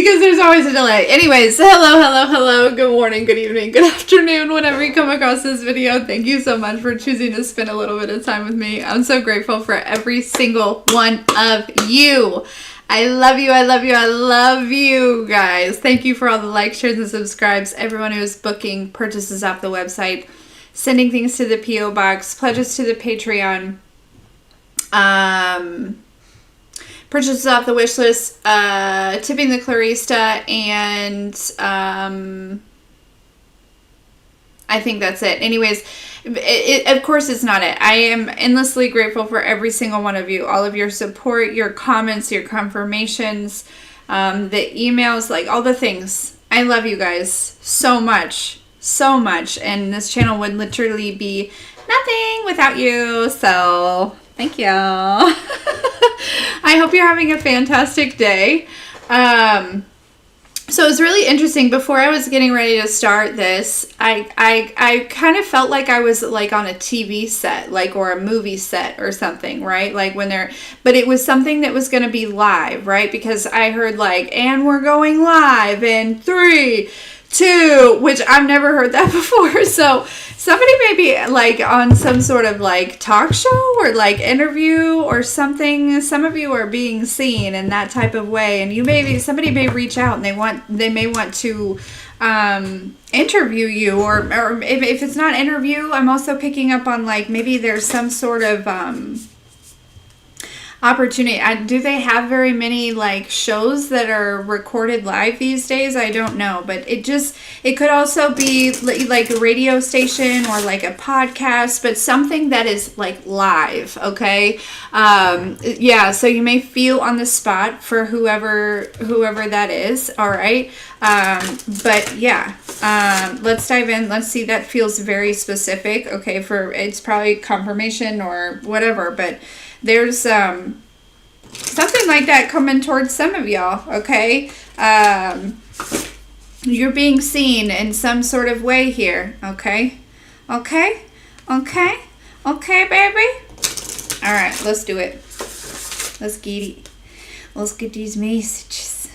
because there's always a delay. Anyways, hello, good morning, good evening, good afternoon, whenever you come across this video. Thank you so much for choosing to spend a little bit of time with me. I'm so grateful for every single one of you. I love you, I love you, I love you guys. Thank you for all the likes, shares, and subscribes. Everyone who is booking purchases off the website, sending things to the P.O. Box, pledges to the Patreon, purchases off the wish list, tipping the Clarista, and I think that's it. Anyways, of course it's not it. I am endlessly grateful for every single one of you, all of your support, your comments, your confirmations, the emails, like all the things. I love you guys so much, and this channel would literally be nothing without you, so thank you. I hope you're having a fantastic day. So it was really interesting. Before I was getting ready to start this, I kind of felt like I was like on a TV set, like, or a movie set or something, right? Like but it was something that was going to be live, right? Because I heard like, and we're going live in 3, 2, which I've never heard that before. So somebody may be like on some sort of like talk show or like interview or something. Some of you are being seen in that type of way, and somebody may reach out and they may want to interview you, or if it's not interview, I'm also picking up on like maybe there's some sort of opportunity. Do they have very many like shows that are recorded live these days? I don't know, but it could also be like a radio station or like a podcast, but something that is like live. Okay. Yeah. So you may feel on the spot for whoever that is. All right. But yeah, let's dive in. Let's see. That feels very specific. Okay. It's probably confirmation or whatever, but there's something like that coming towards some of y'all, okay? You're being seen in some sort of way here, okay? Okay, baby? All right, let's do it. Let's get it. Let's get these messages.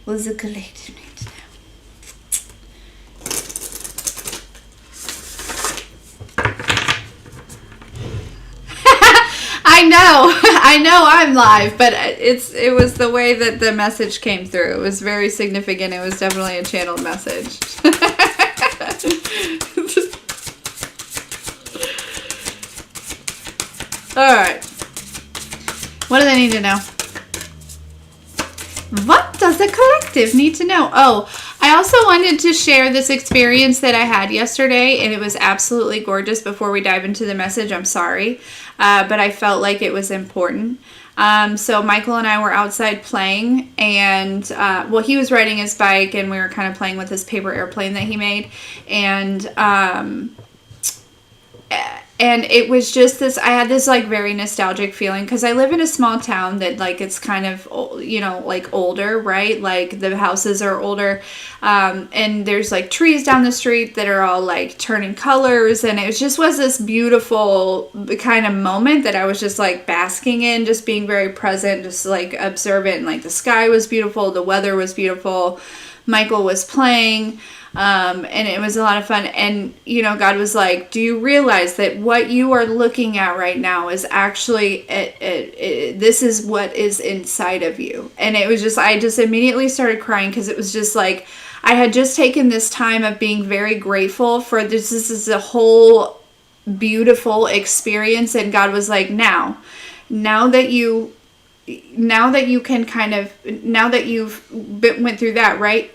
What's the collective need to know? I know I'm live, but it was the way that the message came through. It was very significant. It was definitely a channeled message. All right. What do they need to know? What does the collective need to know? Oh, I also wanted to share this experience that I had yesterday, and it was absolutely gorgeous. Before we dive into the message, I'm sorry, but I felt like it was important. So Michael and I were outside playing, and he was riding his bike, and we were kind of playing with this paper airplane that he made, and it was just this, I had this like very nostalgic feeling because I live in a small town that like it's kind of, like older, right? Like the houses are older, and there's like trees down the street that are all like turning colors, and it was this beautiful kind of moment that I was just like basking in, just being very present, just like observant. Like the sky was beautiful, the weather was beautiful, Michael was playing. And it was a lot of fun. And, God was like, do you realize that what you are looking at right now is actually, this is what is inside of you. And it was I just immediately started crying because it was just like, I had just taken this time of being very grateful for this. This is a whole beautiful experience. And God was like, now that you can kind of, now that you've went through that, right?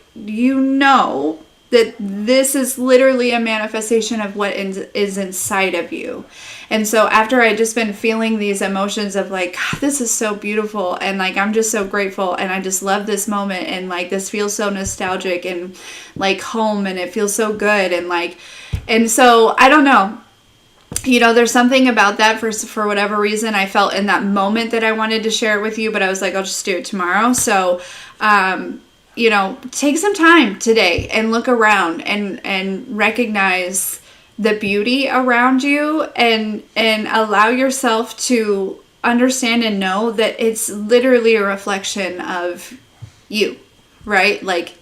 That this is literally a manifestation of what is inside of you. And so after I just been feeling these emotions of like, God, this is so beautiful, and like I'm just so grateful, and I just love this moment, and like this feels so nostalgic and like home, and it feels so good, and so I don't know. There's something about that for whatever reason I felt in that moment that I wanted to share it with you, but I was like, I'll just do it tomorrow. So take some time today and look around and recognize the beauty around you, and allow yourself to understand and know that it's literally a reflection of you, right? Like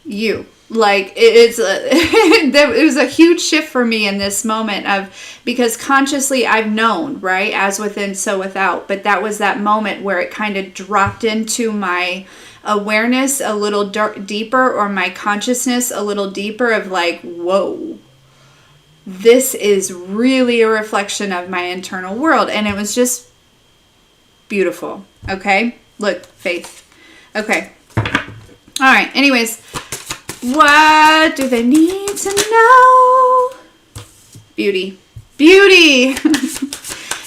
you. Like it was a huge shift for me in this moment because consciously I've known, right, as within so without, but that was that moment where it kind of dropped into my awareness a little deeper, or my consciousness a little deeper, of like, whoa, this is really a reflection of my internal world. And it was just beautiful. Okay, look, faith. Okay, all right, anyways, what do they need to know? Beauty. Beauty.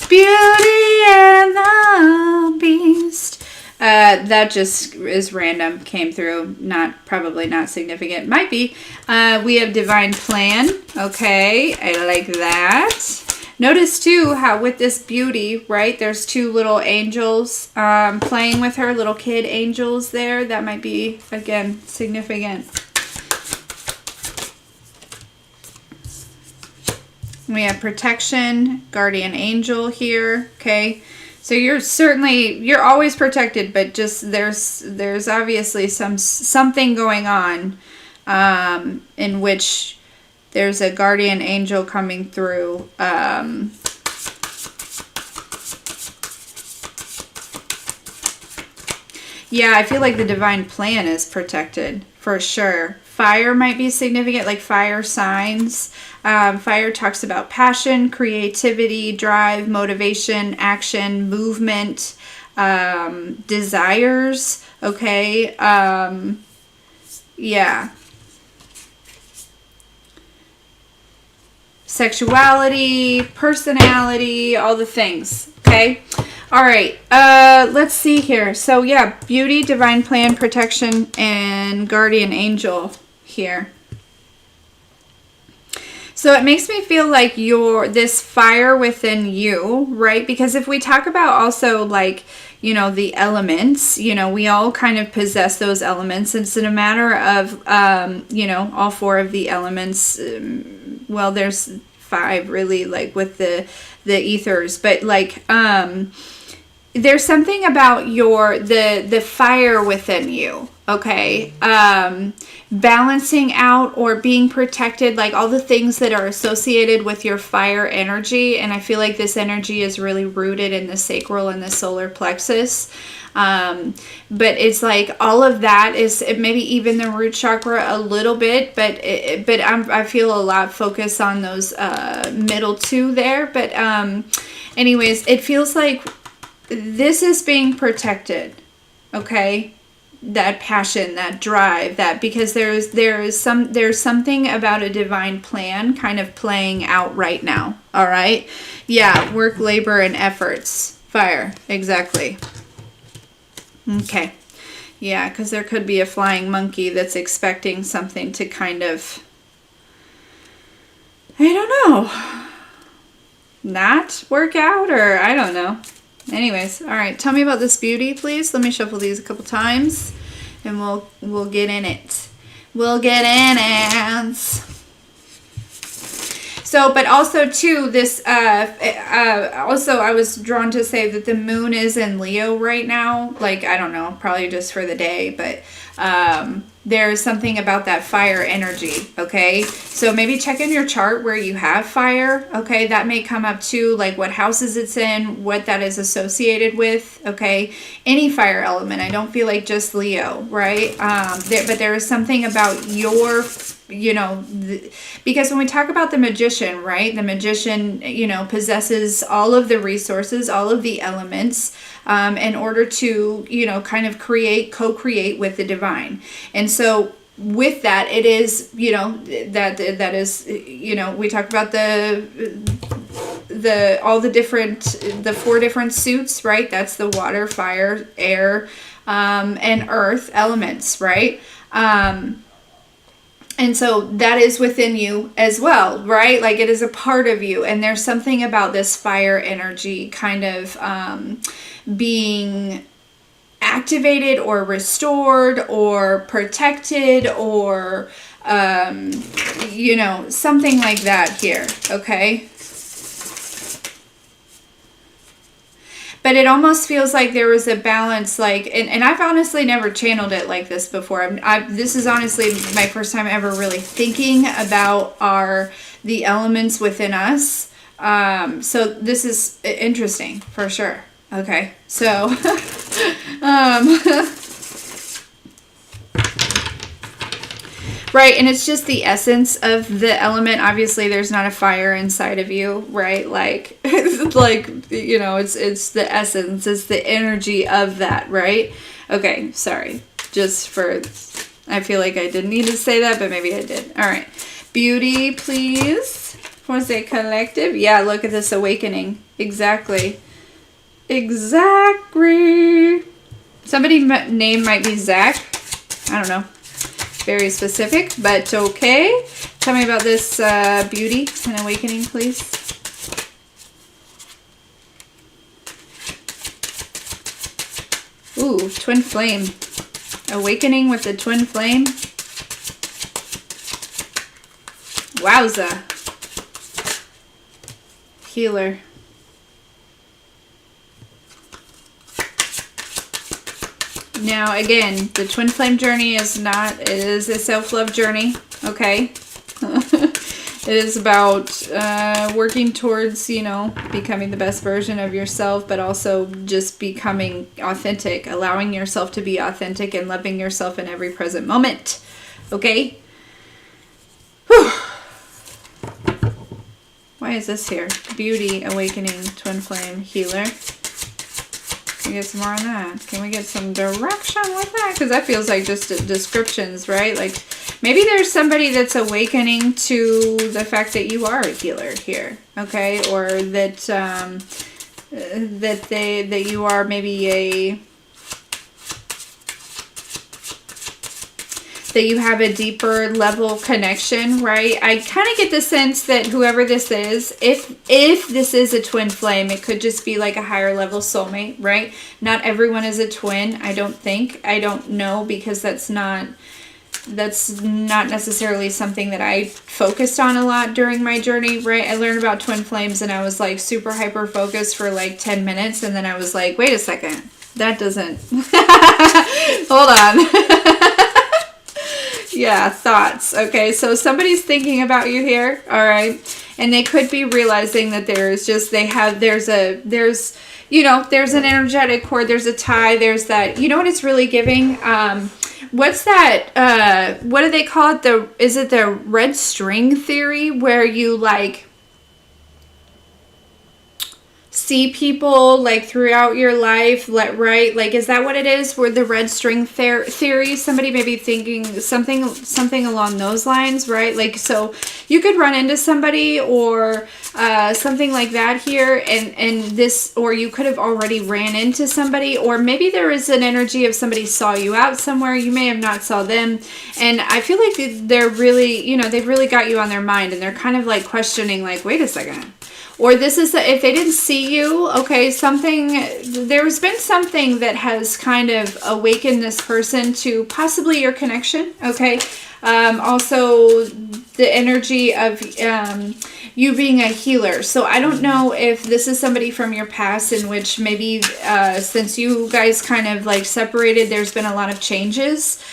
Beauty and the Beast. That just is random. Came through. Probably not significant. Might be. We have Divine Plan. Okay. I like that. Notice too how with this beauty, right, there's two little angels playing with her. Little kid angels there. That might be, again, significant. We have protection, guardian angel here, okay? So you're always protected, but just there's obviously something going on in which there's a guardian angel coming through. Yeah, I feel like the divine plan is protected for sure. Fire might be significant, like fire signs. Fire talks about passion, creativity, drive, motivation, action, movement, desires. Okay. Yeah. Sexuality, personality, all the things. Okay. All right. Let's see here. So yeah, beauty, divine plan, protection, and guardian angel here. So it makes me feel like this fire within you, right? Because if we talk about also like, the elements, we all kind of possess those elements. It's a matter of, all four of the elements. Well, there's 5 really, like with the ethers, but like, there's something about the fire within you, okay? Balancing out or being protected, like all the things that are associated with your fire energy. And I feel like this energy is really rooted in the sacral and the solar plexus. But it's like all of that is maybe even the root chakra a little bit, but I feel a lot focused on those middle 2 there. But anyways, it feels like this is being protected, okay? That passion, that drive, that because there's something about a divine plan kind of playing out right now. All right, yeah, work, labor, and efforts. Fire, exactly. Okay, yeah, because there could be a flying monkey that's expecting something to kind of, I don't know, not work out, or I don't know. Anyways, all right, tell me about this beauty, please. Let me shuffle these a couple times, and we'll get in it. We'll get in it. So, but also too, this also I was drawn to say that the moon is in Leo right now. Like, I don't know, probably just for the day, but there's something about that fire energy, okay? So maybe check in your chart where you have fire, okay? That may come up too, like what houses it's in, what that is associated with, okay? Any fire element. I don't feel like just Leo, right? But there is something about your, because when we talk about the magician, right? The magician, possesses all of the resources, all of the elements, in order to, kind of co-create with the divine. And so with that, it is, that is, we talk about the 4 different suits, right? That's the water, fire, air, and earth elements, right? And so that is within you as well, right? Like it is a part of you. And there's something about this fire energy kind of being activated or restored or protected or, something like that here, okay? but it almost feels like there was a balance, like, and I've honestly never channeled it like this before. This is honestly my first time ever really thinking about the elements within us. So this is interesting for sure. Okay, so right, and it's just the essence of the element. Obviously, there's not a fire inside of you, right? Like, like, you know, it's the essence, it's the energy of that, right? Okay, sorry. Just for, I feel like I didn't need to say that, but maybe I did. All right. Beauty, please. Was it collective? Yeah, look at this awakening. Exactly. Exactly. Somebody's name might be Zach. I don't know. Very specific, but okay. Tell me about this beauty and awakening, please. Ooh, twin flame. Awakening with the twin flame. Wowza. Healer. Now, again, the twin flame journey is not, it is a self-love journey, okay? It is about working towards, you know, becoming the best version of yourself, but also just becoming authentic, allowing yourself to be authentic and loving yourself in every present moment, okay? Whew. Why is this here? Beauty, awakening, twin flame, healer. Can we get some more on that? Can we get some direction with that? Because that feels like just descriptions, right? Like maybe there's somebody that's awakening to the fact that you are a healer here, okay? Or that that you are maybe that you have a deeper level connection, right? I kind of get the sense that whoever this is, if this is a twin flame, it could just be like a higher level soulmate, right? Not everyone is a twin, I don't think. I don't know, because that's not necessarily something that I focused on a lot during my journey, right? I learned about twin flames and I was like super hyper focused for like 10 minutes, and then I was like, wait a second, that doesn't hold on. Yeah, thoughts. Okay, so somebody's thinking about you here, all right? And they could be realizing that there's an energetic cord, there's a tie, there's that, you know what it's really giving? What's that, what do they call it? Is it the red string theory, where you like see people like throughout your life, right? Like, is that what it is? Where the red string theory, somebody may be thinking something along those lines, right? Like, so you could run into somebody or something like that here, and this, or you could have already ran into somebody, or maybe there is an energy of somebody saw you out somewhere, you may have not saw them, and I feel like they're really, you know, they've really got you on their mind, and they're kind of like questioning, like, wait a second. Or this is, if they didn't see you, okay, there's been something that has kind of awakened this person to possibly your connection, okay? Also, the energy of you being a healer. So I don't know if this is somebody from your past in which maybe since you guys kind of like separated, there's been a lot of changes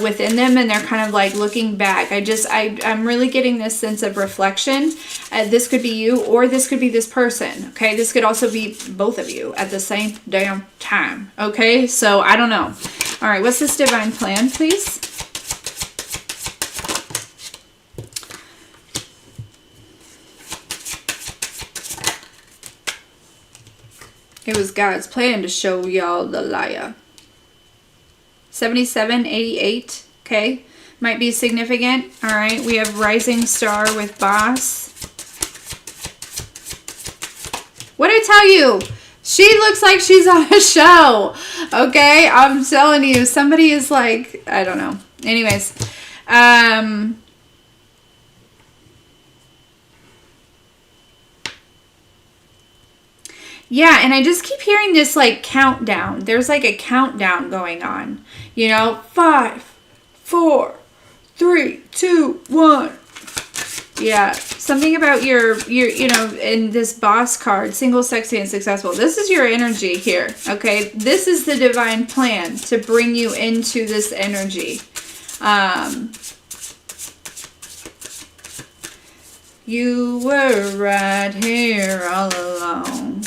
within them, and they're kind of like looking back. I'm really getting this sense of reflection. This could be you, or this could be this person, okay? This could also be both of you at the same damn time, okay? So I don't know. All right, what's this divine plan, please? It was God's plan to show y'all the liar. 7788, okay? Might be significant. All right, we have Rising Star with Boss. What'd I tell you? She looks like she's on a show, okay? I'm telling you, somebody is like, I don't know. Anyways, yeah, and I just keep hearing this like countdown. There's like a countdown going on. You know, 5, 4, 3, 2, 1. Yeah, something about your, you know, in this boss card, single, sexy, and successful. This is your energy here, okay? This is the divine plan to bring you into this energy. You were right here all along.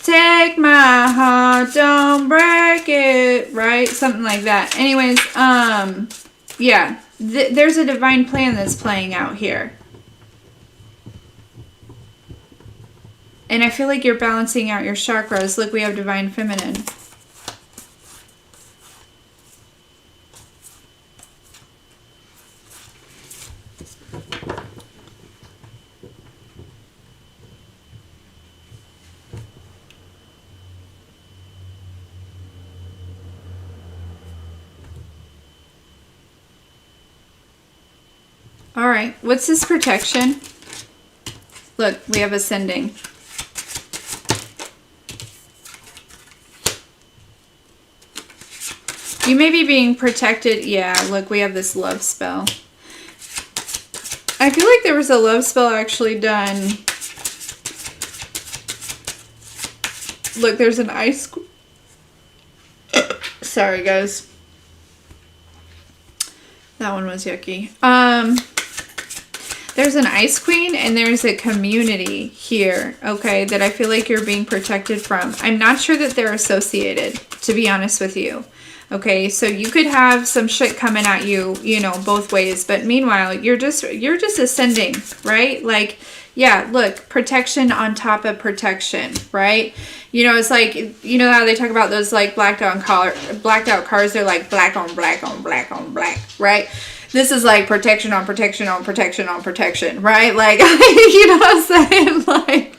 Take my heart, don't break it, right? Something like that. Anyways, yeah, there's a divine plan that's playing out here. And I feel like you're balancing out your chakras. Look, we have divine feminine. All right, what's this protection? Look, we have ascending. You may be being protected. Yeah, look, we have this love spell. I feel like there was a love spell actually done. Look, there's an ice. Sorry, guys. That one was yucky. There's an ice queen and there's a community here, okay, that I feel like you're being protected from. I'm not sure that they're associated, to be honest with you. Okay, so you could have some shit coming at you, you know, both ways. But meanwhile, you're just ascending, right? Like, yeah, look, protection on top of protection, right? You know, it's like, you know how they talk about those like blacked out cars. They're like black on black on black on black, right? This is like protection on protection on protection on protection, right? Like, you know what I'm saying? Like,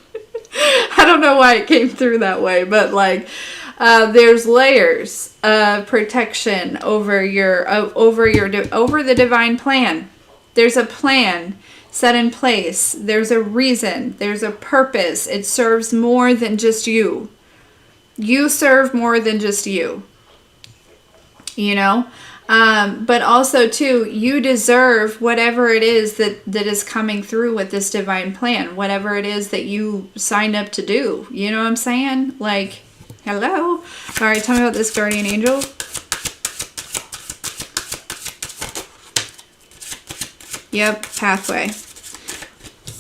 I don't know why it came through that way, but like, there's layers of protection over the divine plan. There's a plan set in place. There's a reason. There's a purpose. It serves more than just you. You serve more than just you. You know? But also, too, you deserve whatever it is that is coming through with this divine plan. Whatever it is that you signed up to do. You know what I'm saying? Like, hello? All right, tell me about this guardian angel. Yep, pathway.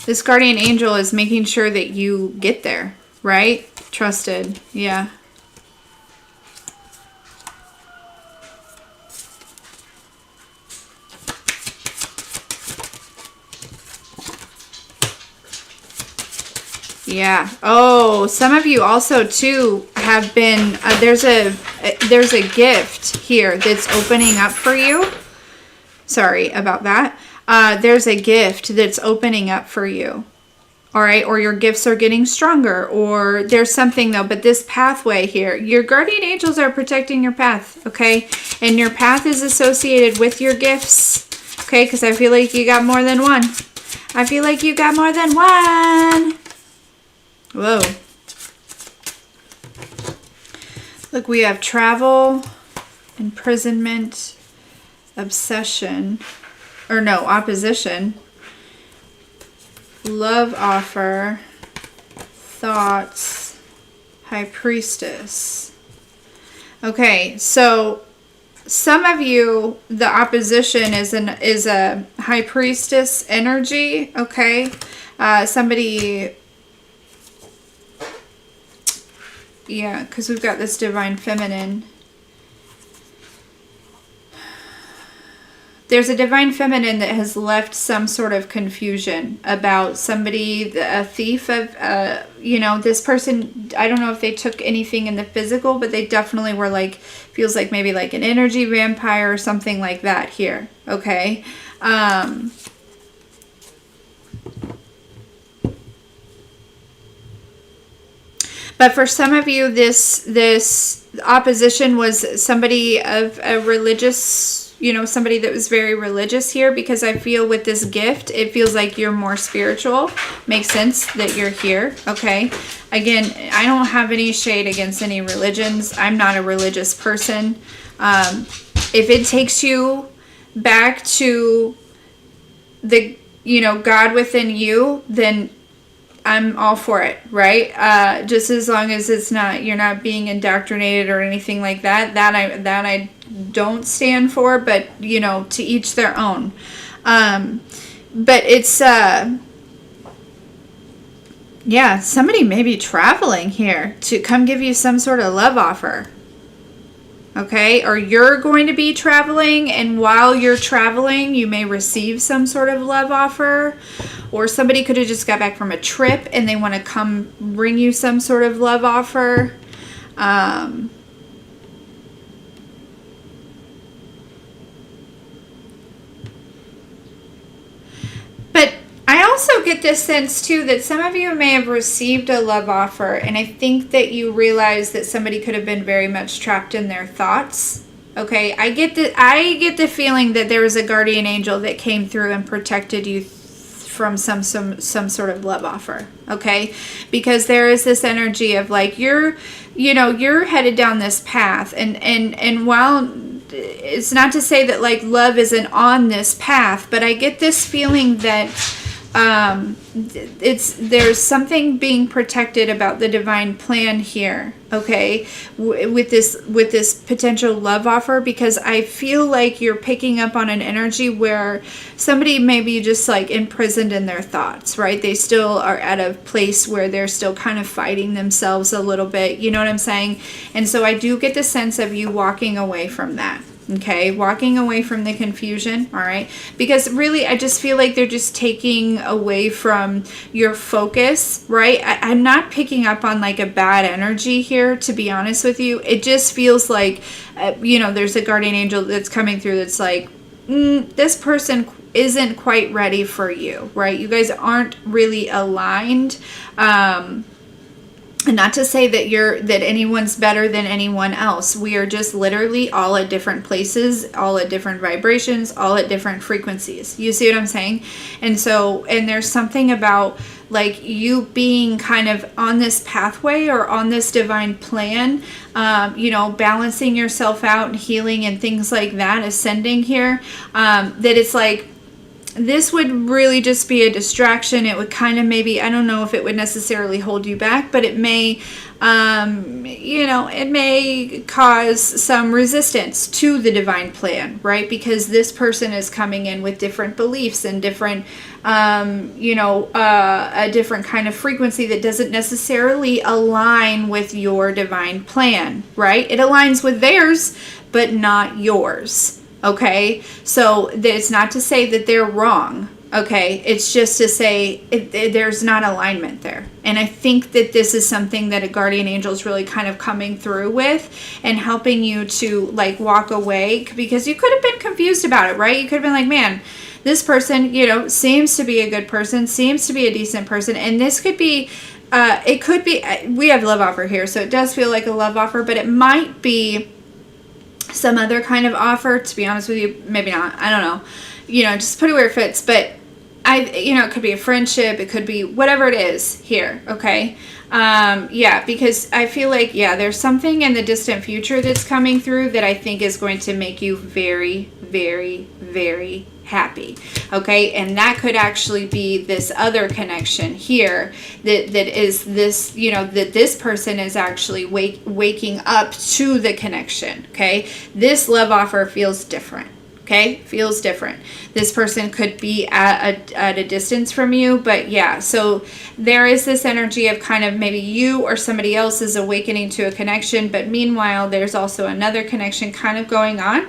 This guardian angel is making sure that you get there, right? Trusted, yeah. Yeah. Oh, some of you also too have been. There's a gift here that's opening up for you. Sorry about that. There's a gift that's opening up for you. All right, or your gifts are getting stronger, or there's something though. But this pathway here, your guardian angels are protecting your path. Okay, and your path is associated with your gifts. Okay, because I feel like you got more than one. I feel like you got more than one. Whoa. Look, we have travel, imprisonment, obsession, or no, opposition, love offer, thoughts, high priestess. Okay, so some of you, the opposition is a high priestess energy, okay? Somebody... Yeah, because we've got this divine feminine. There's a divine feminine that has left some sort of confusion about somebody, a thief of, you know, this person. I don't know if they took anything in the physical, but they definitely were like, feels like maybe like an energy vampire or something like that here. Okay. But for some of you, this opposition was somebody of a religious, you know, somebody that was very religious here, because I feel with this gift, it feels like you're more spiritual. Makes sense that you're here, okay? Again, I don't have any shade against any religions. I'm not a religious person. If it takes you back to the, God within you, then I'm all for it, right? Just as long as you're not being indoctrinated or anything like that. That I don't stand for, but to each their own. But it's yeah, somebody may be traveling here to come give you some sort of love offer. Okay, or you're going to be traveling, and while you're traveling, you may receive some sort of love offer, or somebody could have just got back from a trip and they want to come bring you some sort of love offer. But I also get this sense too that some of you may have received a love offer, and I think that you realize that somebody could have been very much trapped in their thoughts. Okay, I get the feeling that there was a guardian angel that came through and protected you from some sort of love offer. Okay, because there is this energy of like you're headed down this path, and while it's not to say that like love isn't on this path, but I get this feeling that there's something being protected about the divine plan here, okay, with this potential love offer, because I feel like you're picking up on an energy where somebody may be just like imprisoned in their thoughts, right? They still are at a place where they're still kind of fighting themselves a little bit, you know what I'm saying? And so I do get the sense of you walking away from that. Okay, walking away from the confusion, all right? Because really, I just feel like they're just taking away from your focus, right? I'm not picking up on like a bad energy here, to be honest with you. It just feels like, there's a guardian angel that's coming through that's like, this person isn't quite ready for you, right? You guys aren't really aligned. And not to say that anyone's better than anyone else. We are just literally all at different places, all at different vibrations, all at different frequencies. You see what I'm saying? And there's something about like you being kind of on this pathway or on this divine plan, balancing yourself out and healing and things like that, ascending here, that it's like, this would really just be a distraction. It would kind of maybe, I don't know if it would necessarily hold you back, but it may, it may cause some resistance to the divine plan, right? Because this person is coming in with different beliefs and different, a different kind of frequency that doesn't necessarily align with your divine plan, right? It aligns with theirs, but not yours. Okay, so it's not to say that they're wrong. Okay, it's just to say there's not alignment there. And I think that this is something that a guardian angel is really kind of coming through with and helping you to like walk away, because you could have been confused about it, right? You could have been like, man, this person, seems to be a good person, seems to be a decent person. And this could be, it could be, we have love offer here, so it does feel like a love offer, but it might be some other kind of offer, to be honest with you. Maybe not, I don't know, just put it where it fits. But it could be a friendship, it could be whatever it is here. Okay, because I feel like there's something in the distant future that's coming through that I think is going to make you very, very, very happy. Okay, and that could actually be this other connection here that is this, that this person is actually waking up to the connection. Okay, this love offer feels different. Okay, feels different. This person could be at a distance from you, but so there is this energy of kind of maybe you or somebody else is awakening to a connection, but meanwhile there's also another connection kind of going on,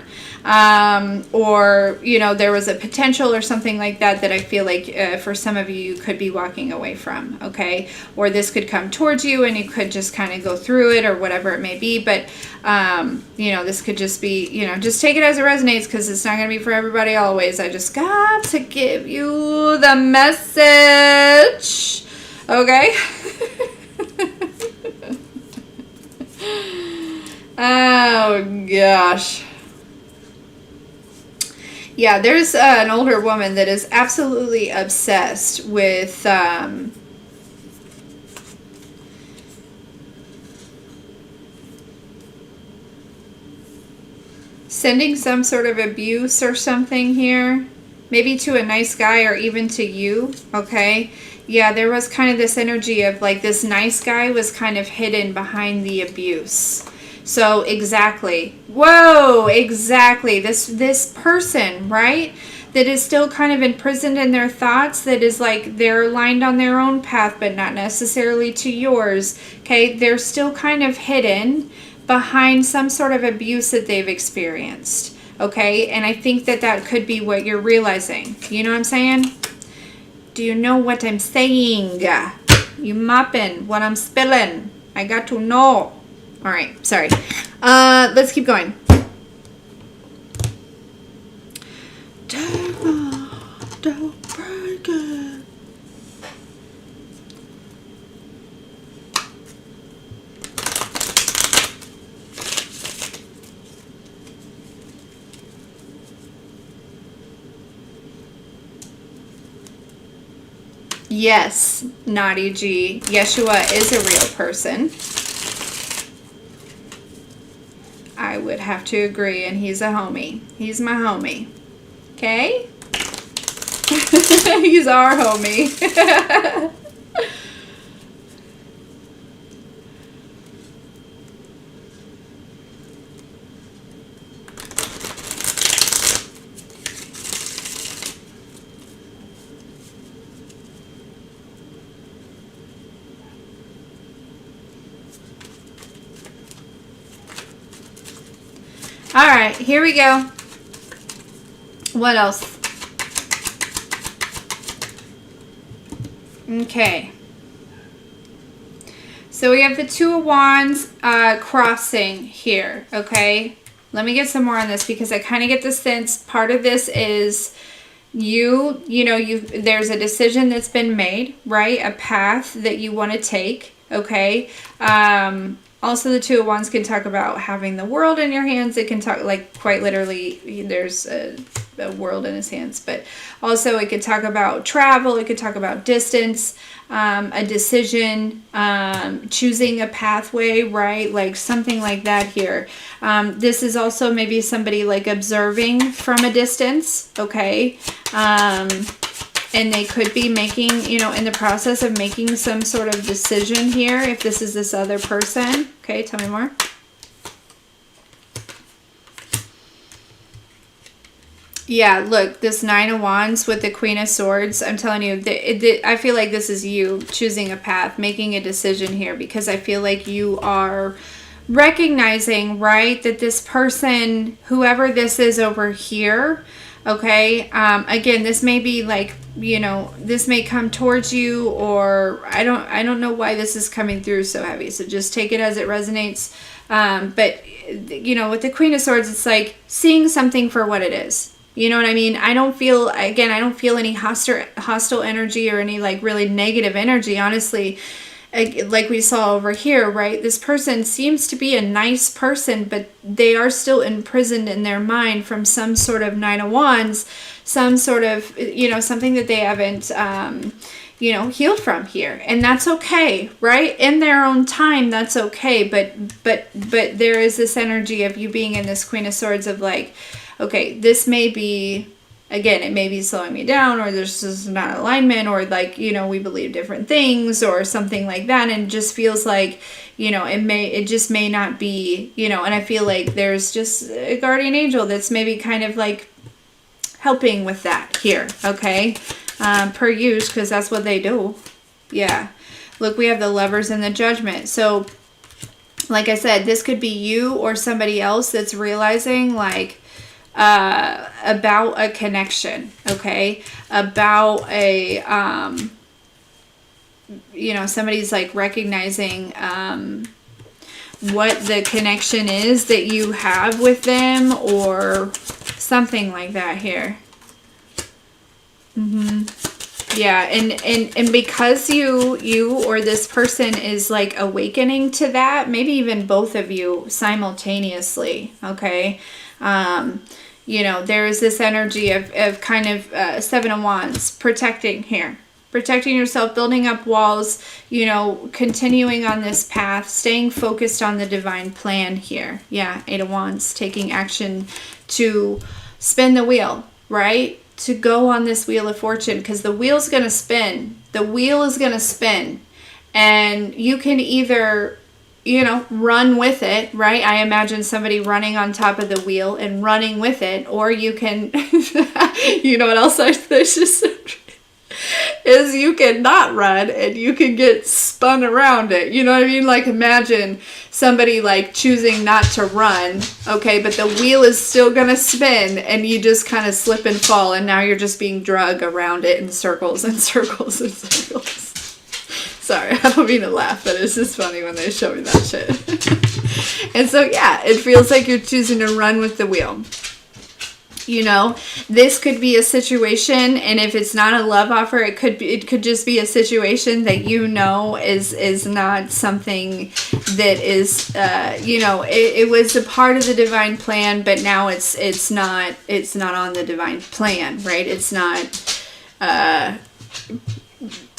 or there was a potential or something like that I feel like for some of you could be walking away from. Okay, or this could come towards you and you could just kind of go through it or whatever it may be, but this could just be, just take it as it resonates, because it's not going to be for everybody always. I just got to give you the message. Okay. Oh gosh. Yeah, there's an older woman that is absolutely obsessed with sending some sort of abuse or something here. maybe to a nice guy or even to you, okay? Yeah, there was kind of this energy of like this nice guy was kind of hidden behind the abuse. So exactly. Whoa, exactly. This person, right? That is still kind of imprisoned in their thoughts, that is like they're aligned on their own path, but not necessarily to yours. Okay, they're still kind of hidden behind some sort of abuse that they've experienced. Okay, and I think that that could be what you're realizing. You know what I'm saying? Do you know what I'm saying? You mopping what I'm spilling. I got to know. All right, sorry. Let's keep going. Don't break it. Yes, Naughty G. Yeshua is a real person. I would have to agree, and he's a homie. He's my homie. Okay? He's our homie. All right, here we go. What else? Okay. So we have the Two of Wands crossing here, okay? Let me get some more on this because I kind of get the sense part of this is there's a decision that's been made, right? A path that you want to take, okay? Also, the Two of Wands can talk about having the world in your hands. It can talk, like, quite literally, there's a world in his hands. But also, it could talk about travel. It could talk about distance, a decision, choosing a pathway, right? Like, something like that here. This is also maybe somebody, like, observing from a distance, okay? And they could be making, in the process of making some sort of decision here, if this is this other person. Okay, tell me more. Yeah, look, this Nine of Wands with the Queen of Swords, I'm telling you, I feel like this is you choosing a path, making a decision here, because I feel like you are recognizing, right, that this person, whoever this is over here, okay, again, this may be like, this may come towards you, or I don't know why this is coming through so heavy, so just take it as it resonates. But with the Queen of Swords, it's like seeing something for what it is. You know what I mean? I don't feel any hostile energy or any like really negative energy, honestly. Like we saw over here, right? This person seems to be a nice person, but they are still imprisoned in their mind from some sort of Nine of Wands, some sort of, something that they haven't, healed from here. And that's okay, right? In their own time, that's okay. But there is this energy of you being in this Queen of Swords of like, okay, this may be, again, it may be slowing me down, or there's just not alignment, or like, we believe different things or something like that. And it just feels like, it just may not be, and I feel like there's just a guardian angel that's maybe kind of like helping with that here. Okay. Per use, because that's what they do. Yeah. Look, we have the Lovers and the Judgment. So like I said, this could be you or somebody else that's realizing like, about a connection, okay? About a, somebody's like recognizing, what the connection is that you have with them, or something like that here. Yeah, and because you or this person is like awakening to that, maybe even both of you simultaneously, okay? There is this energy of kind of Seven of Wands, protecting here. Protecting yourself, building up walls, continuing on this path, staying focused on the divine plan here. Yeah, Eight of Wands, taking action to spin the wheel, right? to go on this Wheel of Fortune, because the wheel's going to spin. The wheel is going to spin. And you can either, run with it, right? I imagine somebody running on top of the wheel and running with it. Or you can, you know what else there's just is you can not run and you can get spun around it. You know what I mean? Like, imagine somebody like choosing not to run, okay, but the wheel is still gonna spin and you just kind of slip and fall, and now you're just being dragged around it in circles and circles and circles. Sorry, I don't mean to laugh, but it's just funny when they show me that shit. And so, yeah, it feels like you're choosing to run with the wheel. This could be a situation, and if it's not a love offer, it could just be a situation that is not something that is it was a part of the divine plan, but now it's not on the divine plan, right? It's not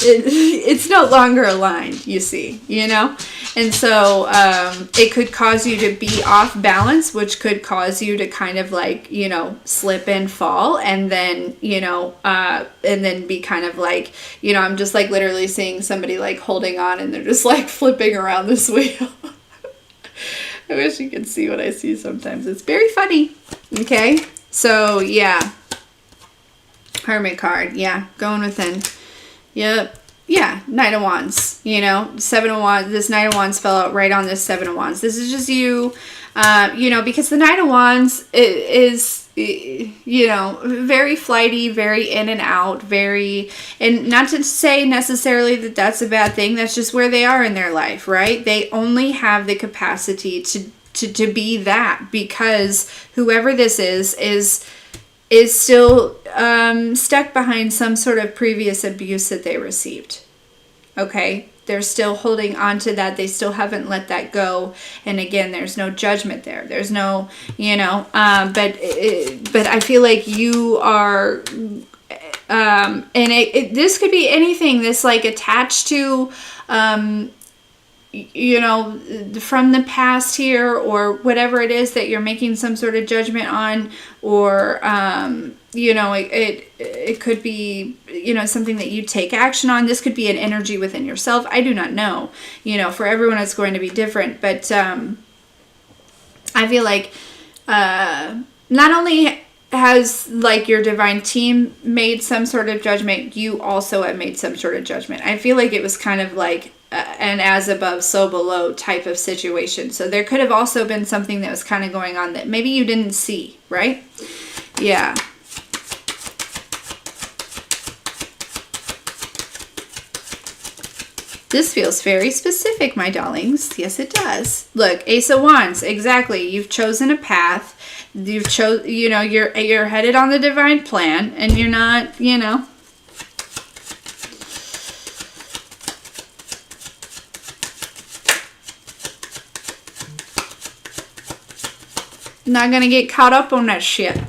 it's no longer aligned, you see, and so it could cause you to be off balance, which could cause you to kind of like, slip and fall, and then and then be kind of like, I'm just like literally seeing somebody like holding on and they're just like flipping around this wheel. I wish you could see what I see sometimes. It's very funny. Okay, so yeah, Hermit card, yeah, going within. Yep. Yeah, Knight of Wands, Seven of Wands. This Knight of Wands fell out right on this Seven of Wands. This is just you, because the Knight of Wands is very flighty, very in and out, and not to say necessarily that that's a bad thing. That's just where they are in their life, right? They only have the capacity to be that, because whoever this is still stuck behind some sort of previous abuse that they received. Okay? They're still holding on to that. They still haven't let that go. And again, there's no judgment there. There's no, but I feel like you are, and this could be anything that's like attached to, from the past here, or whatever it is that you're making some sort of judgment on, or it could be something that you take action on. This could be an energy within yourself. I do not know. For everyone it's going to be different, but I feel like not only has like your divine team made some sort of judgment, you also have made some sort of judgment. I feel like it was kind of like an as above, so below type of situation. So there could have also been something that was kind of going on that maybe you didn't see, right? Yeah. This feels very specific, my darlings. Yes, it does. Look, Ace of Wands, exactly. You've chosen a path. You've you're headed on the divine plan, and you're not, not gonna get caught up on that shit.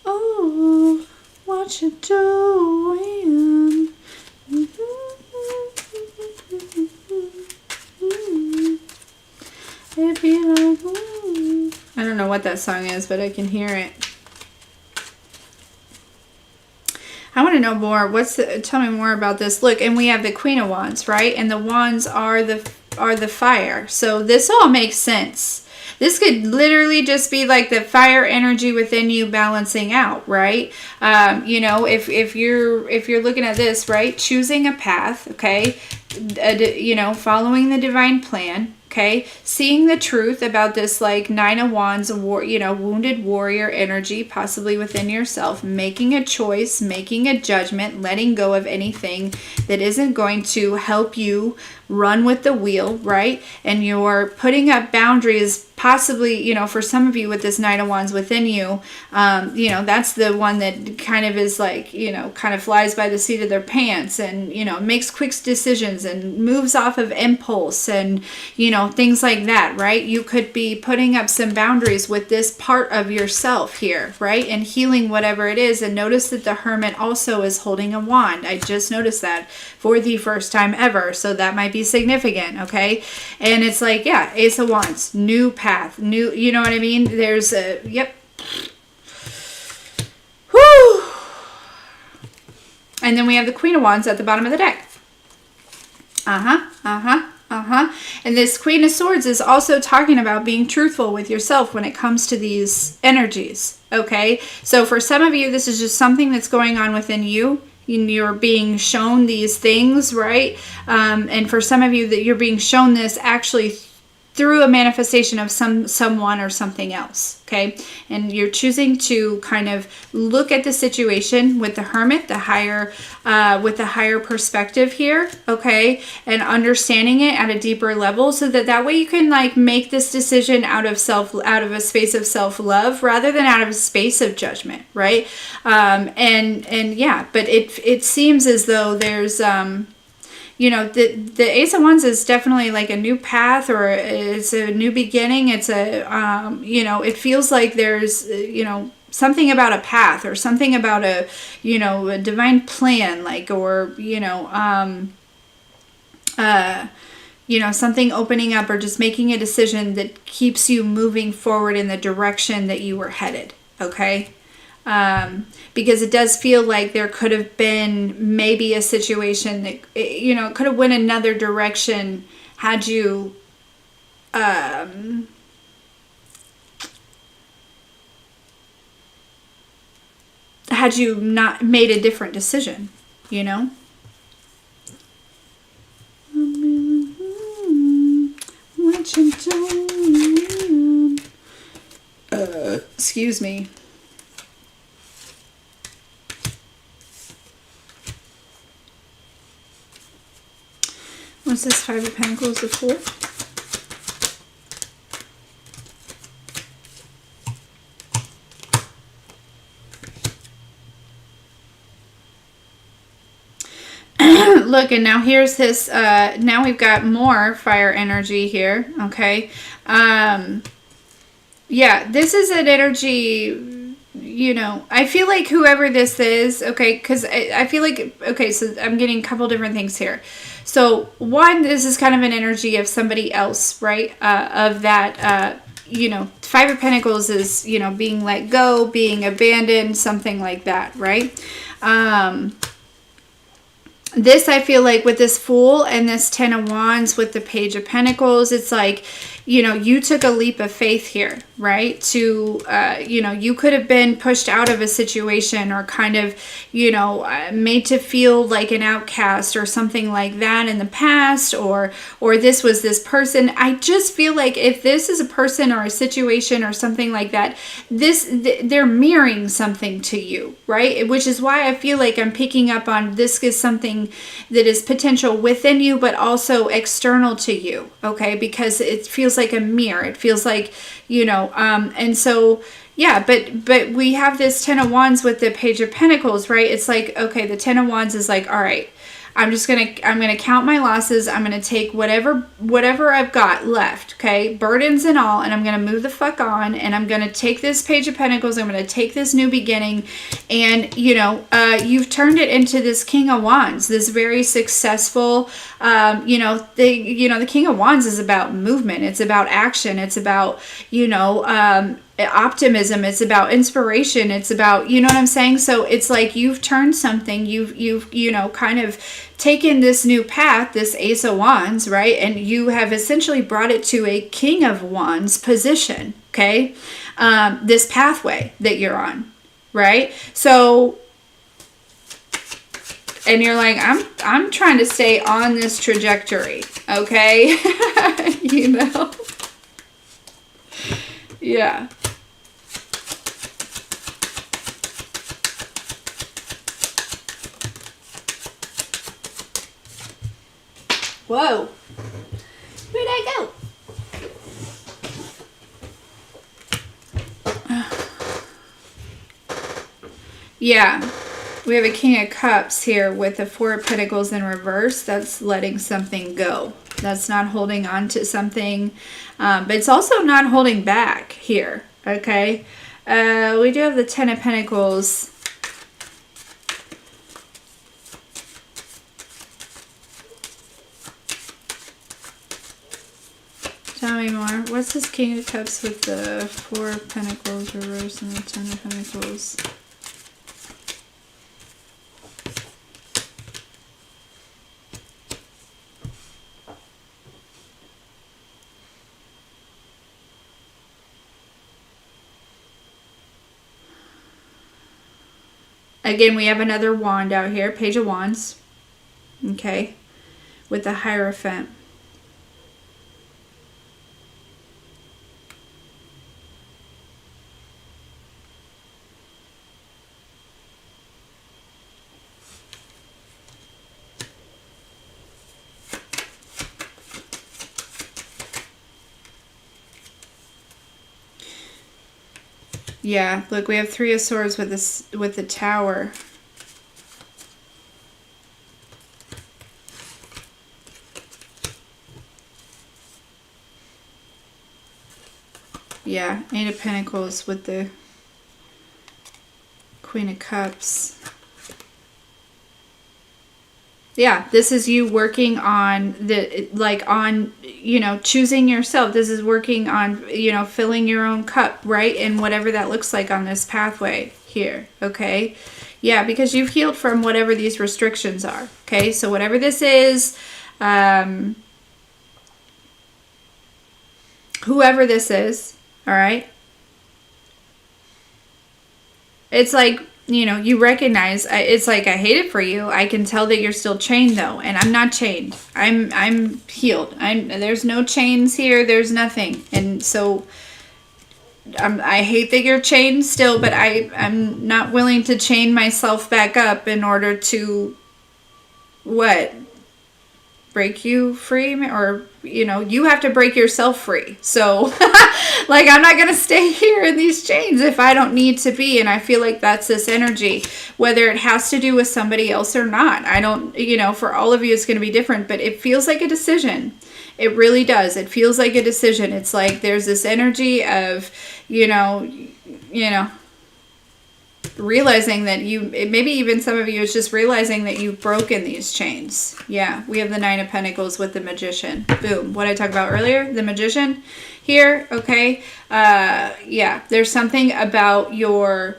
Oh, what you doing? It'd be like, I don't know what that song is, but I can hear it. I want to know more. Tell me more about this. Look, and we have the Queen of Wands, right? And the wands are the fire. So this all makes sense. This could literally just be like the fire energy within you balancing out, right? If you're looking at this, right? Choosing a path, okay? Following the divine plan. Okay, seeing the truth about this like Nine of Wands, wounded warrior energy, possibly within yourself, making a choice, making a judgment, letting go of anything that isn't going to help you run with the wheel, right? And you're putting up boundaries, possibly, you know, for some of you with this Knight of Wands within you, you know, that's the one that kind of is like, you know, kind of flies by the seat of their pants and, you know, makes quick decisions and moves off of impulse and, you know, things like that, right? You could be putting up some boundaries with this part of yourself here, right? And healing whatever it is. And notice that the Hermit also is holding a wand. I just noticed that for the first time ever. So that might be significant, okay? And it's like, yeah, Ace of Wands, new path, new, you know what I mean? There's a, yep. Whew. And then we have the Queen of Wands at the bottom of the deck. And this Queen of Swords is also talking about being truthful with yourself when it comes to these energies, okay? So for some of you, this is just something that's going on within you. You're being shown these things, right? And for some of you that you're being shown this actually through a manifestation of someone or something else, okay? And you're choosing to kind of look at the situation with the Hermit, the higher, with the higher perspective here, okay? And understanding it at a deeper level, so that way you can like make this decision out of a space of self-love rather than out of a space of judgment, right? And yeah, but it seems as though there's you know, the Ace of Wands is definitely like a new path, or it's a new beginning. It's a, you know, it feels like there's, you know, something about a path or something about a, you know, a divine plan, like, or, you know, something opening up or just making a decision that keeps you moving forward in the direction that you were headed. Okay. Because it does feel like there could have been maybe a situation that, you know, could have went another direction had you, had you not made a different decision, you know? What you doing? Excuse me. What's this? Five of Pentacles, the Fool? Look, and now here's this, now we've got more fire energy here, okay? Yeah, this is an energy, you know, I feel like whoever this is, okay, because I feel like, okay, so I'm getting a couple different things here. So one, this is kind of an energy of somebody else, right? Of that, you know, Five of Pentacles is, you know, being let go, being abandoned, something like that, right? This, I feel like with this Fool and this Ten of Wands with the Page of Pentacles, it's like, you know, you took a leap of faith here, right? To, you know, you could have been pushed out of a situation or kind of, you know, made to feel like an outcast or something like that in the past, or this was this person. I just feel like if this is a person or a situation or something like that, they're mirroring something to you, right? Which is why I feel like I'm picking up on this is something that is potential within you, but also external to you, okay? Because it feels like a mirror. It feels like, you know, and so, yeah, but we have this Ten of Wands with the Page of Pentacles, right? It's like, okay, the Ten of Wands is like, all right, I'm gonna count my losses. I'm gonna take whatever I've got left, okay, burdens and all, and I'm gonna move the fuck on, and I'm gonna take this Page of Pentacles. I'm gonna take this new beginning, and you know, you've turned it into this King of Wands, this very successful, you know, the King of Wands is about movement. It's about action. It's about, you know, optimism. It's about inspiration. It's about, you know what I'm saying? So it's like you've turned something, you've you know, kind of taken this new path, this Ace of Wands, right? And you have essentially brought it to a King of Wands position, okay? This pathway that you're on, right? So, and you're like, I'm trying to stay on this trajectory, okay? You know? Yeah. Whoa. Where'd I go? Yeah. We have a King of Cups here with the Four of Pentacles in reverse. That's letting something go. That's not holding on to something. But it's also not holding back here. Okay. We do have the Ten of Pentacles. Tell me more. What's this King of Cups with the Four of Pentacles reverse and the Ten of Pentacles? Again, we have another wand out here, Page of Wands. Okay. With the Hierophant. Yeah, look, we have Three of Swords with this, with the Tower. Yeah, Eight of Pentacles with the Queen of Cups. Yeah, this is you working on the, like, on, you know, choosing yourself. This is working on, you know, filling your own cup, right? And whatever that looks like on this pathway here, okay? Yeah, because you've healed from whatever these restrictions are, okay? So whatever this is, whoever this is, all right? It's like, you know, you recognize, it's like, I hate it for you. I can tell that you're still chained though, and I'm not chained. I'm healed. There's no chains here. There's nothing. And so I hate that you're chained still, but I'm not willing to chain myself back up in order to what? Break you free, or, you know, you have to break yourself free. So like, I'm not gonna stay here in these chains if I don't need to be. And I feel like that's this energy, whether it has to do with somebody else or not. I don't, you know, for all of you it's going to be different, but it feels like a decision. It really does. It feels like a decision. It's like there's this energy of, you know, realizing that you, maybe even some of you is just realizing that you've broken these chains. Yeah, we have the Nine of Pentacles with the Magician. Boom. What I talked about earlier, the Magician here, okay? Yeah, there's something about your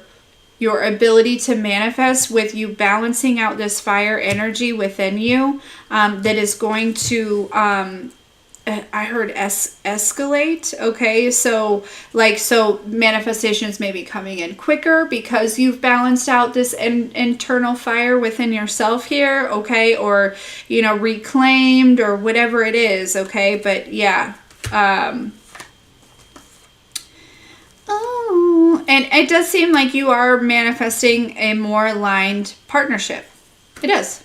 ability to manifest with you balancing out this fire energy within you, that is going to, I heard escalate. Okay, so like, so manifestations may be coming in quicker because you've balanced out this internal fire within yourself here. Okay, or, you know, reclaimed or whatever it is. Okay, but yeah. Oh, and it does seem like you are manifesting a more aligned partnership. It does.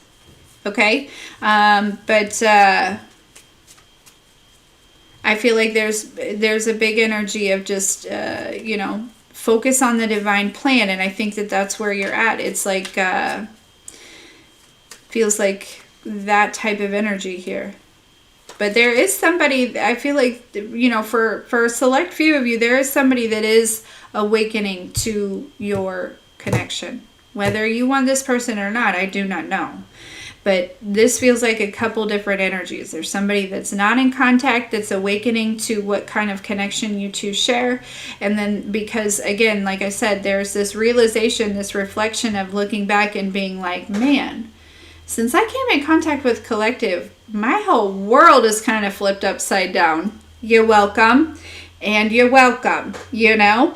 Okay, but I feel like there's a big energy of just, you know, focus on the divine plan. And I think that that's where you're at. It's like, feels like that type of energy here. But there is somebody, I feel like, you know, for a select few of you, there is somebody that is awakening to your connection. Whether you want this person or not, I do not know. But this feels like a couple different energies. There's somebody that's not in contact, that's awakening to what kind of connection you two share. And then because, again, like I said, there's this realization, this reflection of looking back and being like, man, since I came in contact with Collective, my whole world is kind of flipped upside down. You're welcome. And you're welcome, you know?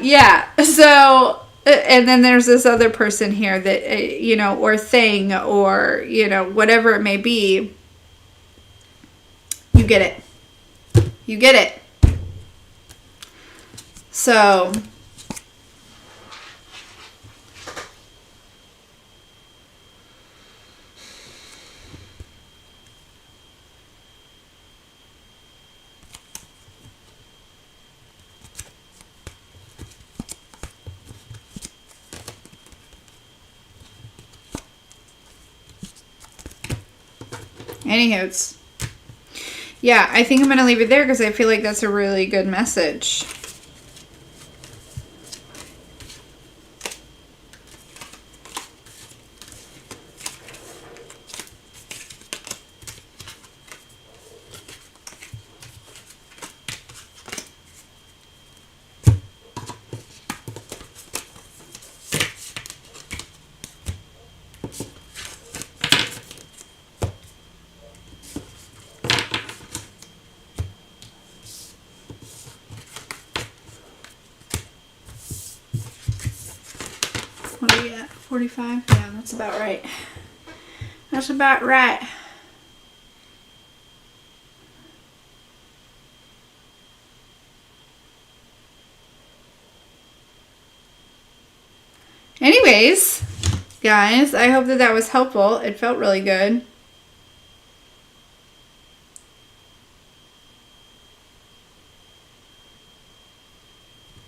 Yeah, so... And then there's this other person here that, you know, or thing, or, you know, whatever it may be. You get it. You get it. So, Anywho, yeah, I think I'm going to leave it there because I feel like that's a really good message. What are we at? 45? Yeah, that's about right. That's about right. Anyways, guys, I hope that was helpful. It felt really good.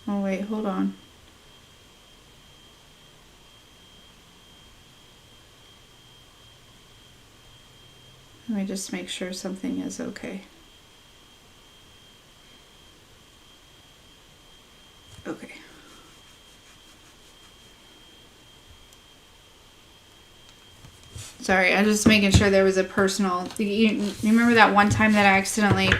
Oh, wait, hold on. Let me just make sure something is okay. Okay. Sorry, I'm just making sure there was a personal... You remember that one time that I accidentally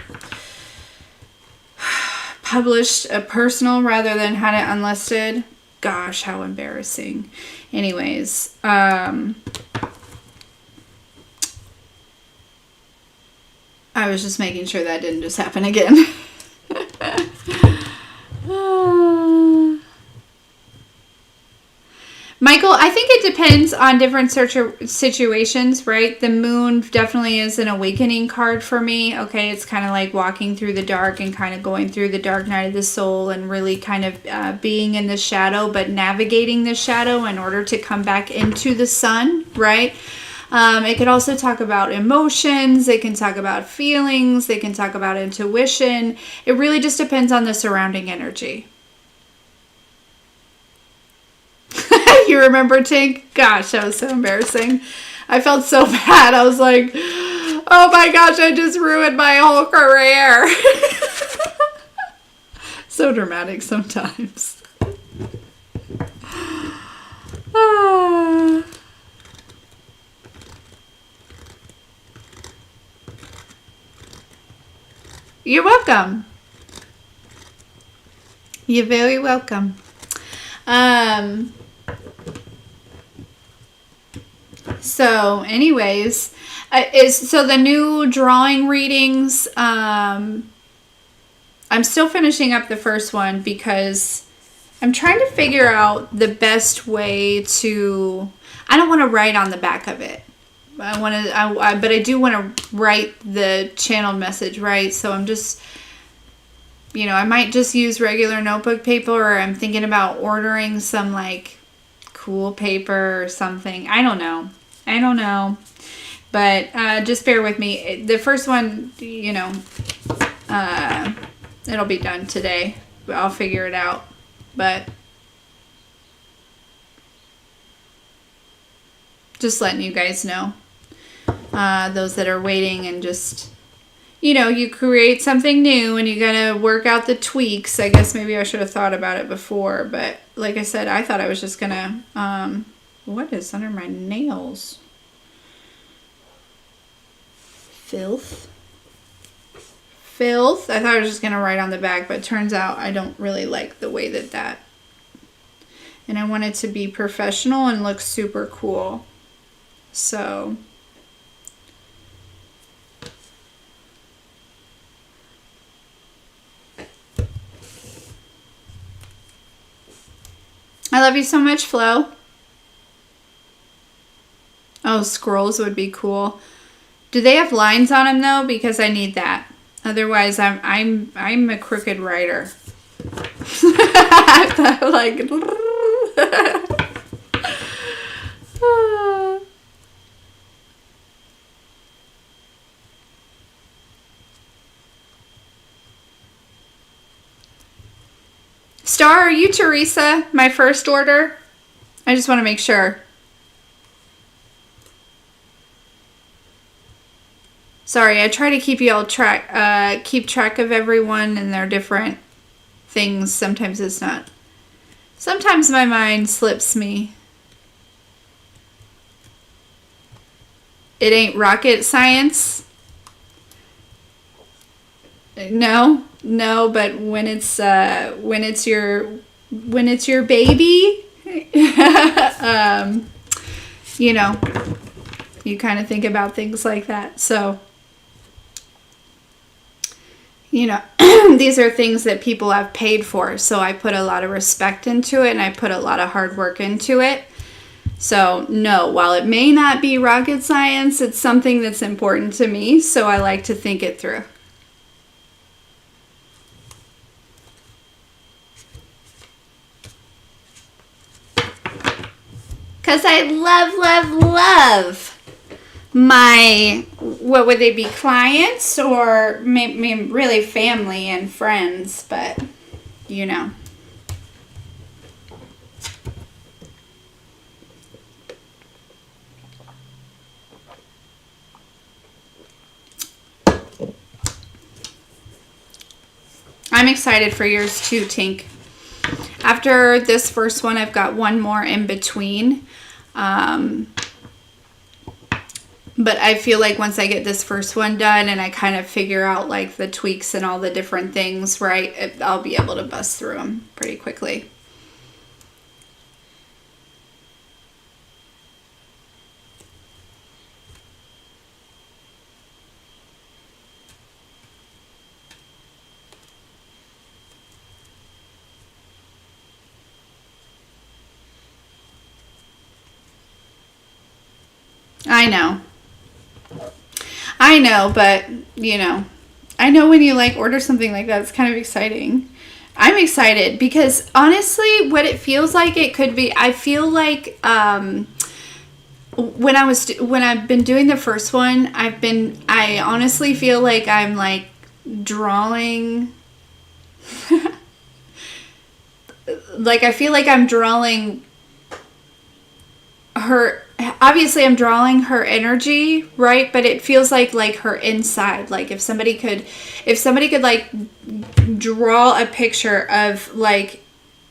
published a personal rather than had it unlisted? Gosh, how embarrassing. Anyways, I was just making sure that didn't just happen again. Michael, I think it depends on different situations, right? The moon definitely is an awakening card for me. Okay, it's kind of like walking through the dark and kind of going through the dark night of the soul and really kind of being in the shadow, but navigating the shadow in order to come back into the sun, right? It could also talk about emotions. It can talk about feelings. They can talk about intuition. It really just depends on the surrounding energy. You remember, Tink? Gosh, that was so embarrassing. I felt so bad. I was like, oh my gosh, I just ruined my whole career. So dramatic sometimes. You're welcome. You're very welcome. So anyways, so the new drawing readings, I'm still finishing up the first one because I'm trying to figure out the best way to, I don't want to write on the back of it. But I do want to write the channel message, right? So I'm just, I might just use regular notebook paper, or I'm thinking about ordering some like cool paper or something. I don't know. But just bear with me. The first one, it'll be done today. I'll figure it out. But just letting you guys know. Those that are waiting and just, you create something new and you gotta work out the tweaks. I guess maybe I should have thought about it before. But like I said, I thought I was just gonna, what is under my nails? Filth. I thought I was just going to write on the back, but it turns out I don't really like the way that. And I want it to be professional and look super cool. So. I love you so much, Flo. Oh, scrolls would be cool. Do they have lines on them though? Because I need that. Otherwise, I'm a crooked writer. Like. Star, are you Teresa? My first order? I just want to make sure. Sorry, I try to keep you all keep track of everyone and their different things. Sometimes it's not. Sometimes my mind slips me. It ain't rocket science. No, but when it's your baby, you know, you kind of think about things like that. So, you know, these are things that people have paid for. So I put a lot of respect into it and I put a lot of hard work into it. So no, while it may not be rocket science, it's something that's important to me. So I like to think it through. Because I love my, what would they be, clients or maybe really family and friends, but you know. I'm excited for yours too, Tink. After this first one, I've got one more in between. But I feel like once I get this first one done and I kind of figure out like the tweaks and all the different things, right, I'll be able to bust through them pretty quickly. I know, but you know, I know when you like order something like that, it's kind of exciting. I'm excited because honestly, what it feels like it could be, I feel like when I've been doing the first one, I honestly feel like I'm like drawing like I feel like I'm drawing her, obviously I'm drawing her energy, right? But it feels like her inside. Like if somebody could like draw a picture of like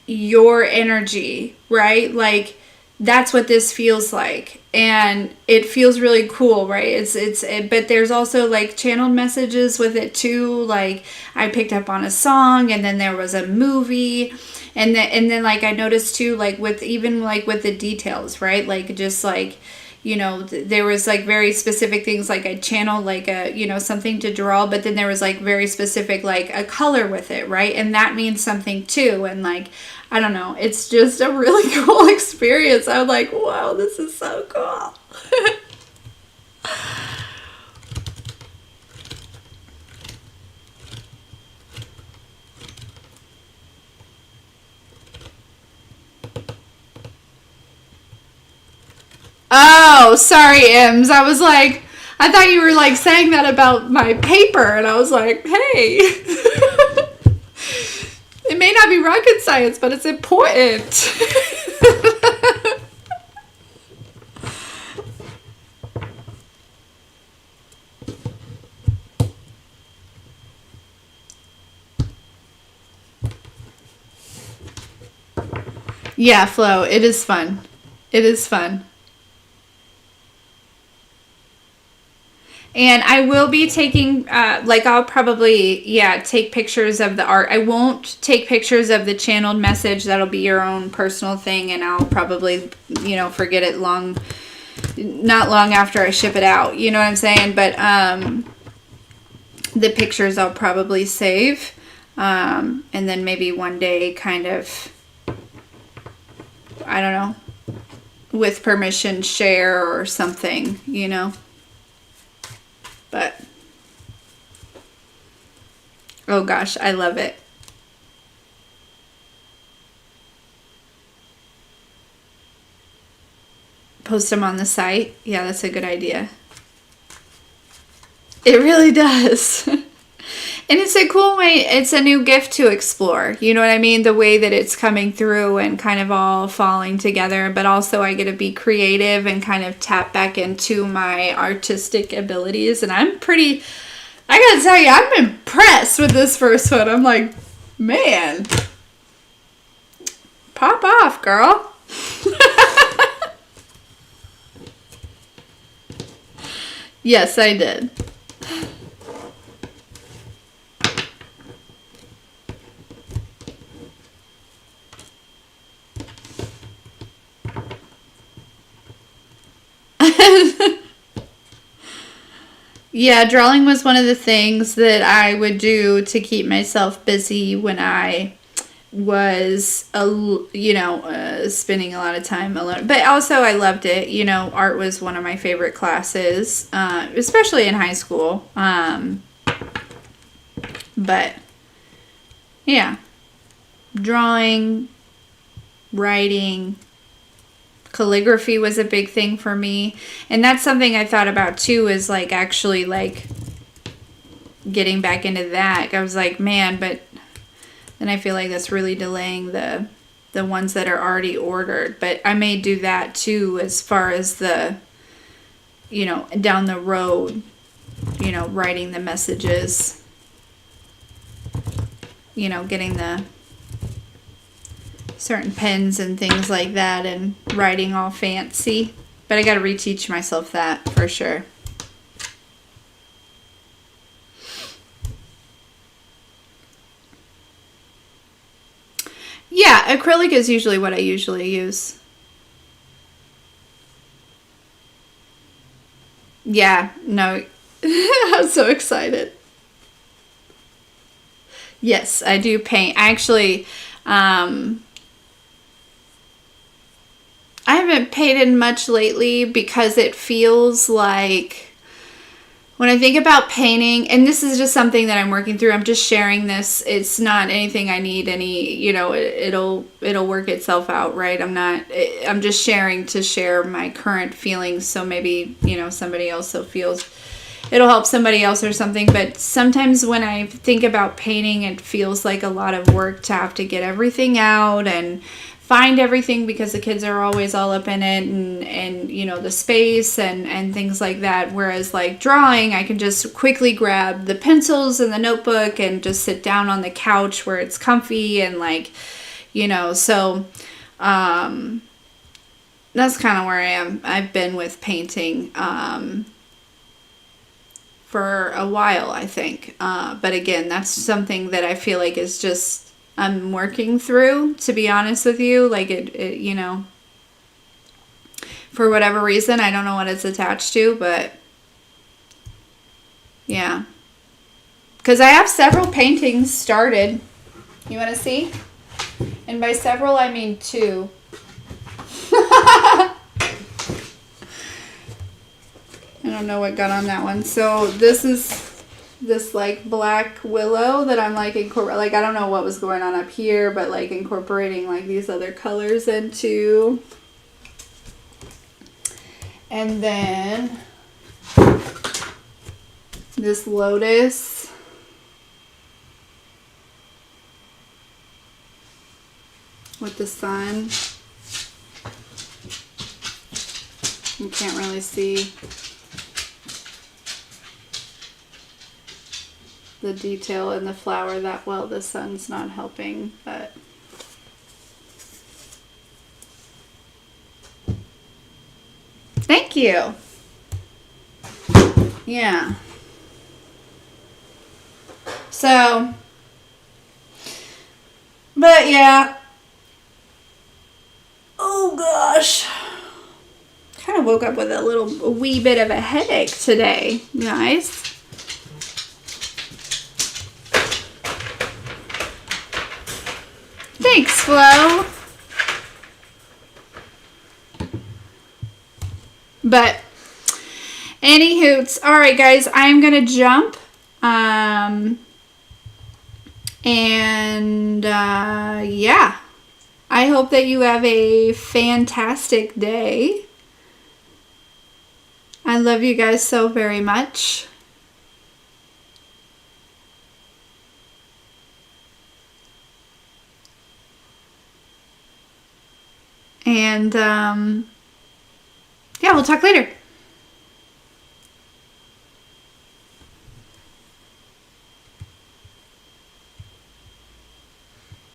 your energy, right? Like that's what this feels like. And it feels really cool, right? But there's also like channeled messages with it too. Like I picked up on a song and then there was a movie. And then like I noticed too, like with even like with the details, right? Like just like, you know, there was like very specific things, like I channeled like a, you know, something to draw, but then there was like very specific, like a color with it, right? And that means something too. And like, I don't know, it's just a really cool experience. I'm like, wow, this is so cool. Oh, sorry, Ems. I was like, I thought you were like saying that about my paper, and I was like, hey, it may not be rocket science, but it's important. Yeah, Flo, it is fun. It is fun. And I will be taking, like, I'll probably, yeah, take pictures of the art. I won't take pictures of the channeled message. That'll be your own personal thing, and I'll probably, you know, forget it not long after I ship it out. You know what I'm saying? But the pictures I'll probably save. And then maybe one day kind of, I don't know, with permission, share or something, you know? But, oh gosh, I love it. Post them on the site. Yeah, that's a good idea. It really does. And it's a cool way, it's a new gift to explore. You know what I mean? The way that it's coming through and kind of all falling together. But also I get to be creative and kind of tap back into my artistic abilities. And I gotta tell you, I'm impressed with this first one. I'm like, man, pop off, girl. Yes, I did. Yeah, drawing was one of the things that I would do to keep myself busy when I was, spending a lot of time alone. But also I loved it. You know, art was one of my favorite classes, especially in high school. But, yeah, drawing, writing, calligraphy was a big thing for me. And that's something I thought about too, is like actually like getting back into that. I was like, man, but then I feel like that's really delaying the ones that are already ordered. But I may do that too, as far as the, down the road, writing the messages, getting the certain pens and things like that and writing all fancy. But I got to reteach myself that for sure. Yeah, acrylic is usually what I usually use. Yeah, no, I'm so excited. Yes, I do paint. Actually, I haven't painted much lately because it feels like when I think about painting, and this is just something that I'm working through, I'm just sharing this. It's not anything I need it'll work itself out, right? I'm just sharing to share my current feelings. So maybe, somebody else it'll help somebody else or something. But sometimes when I think about painting, it feels like a lot of work to have to get everything out and find everything, because the kids are always all up in it, and the space and things like that. Whereas like drawing, I can just quickly grab the pencils and the notebook and just sit down on the couch where it's comfy and so that's kind of where I am. I've been with painting for a while, I think, but again, that's something that I feel like is just I'm working through, to be honest with you. Like it, for whatever reason, I don't know what it's attached to, but yeah. Because I have several paintings started. You want to see? And by several, I mean 2. I don't know what got on that one. So this is this like black willow that I'm like I don't know what was going on up here, but like incorporating like these other colors into. And then this lotus. With the sun. You can't really see the detail in the flower that well. The sun's not helping, but thank you. Yeah. So, but yeah. Oh gosh. Kind of woke up with a wee bit of a headache today, guys. Thanks, Flo. But any hoots. All right, guys, I'm gonna jump. Yeah. I hope that you have a fantastic day. I love you guys so very much. And yeah, we'll talk later.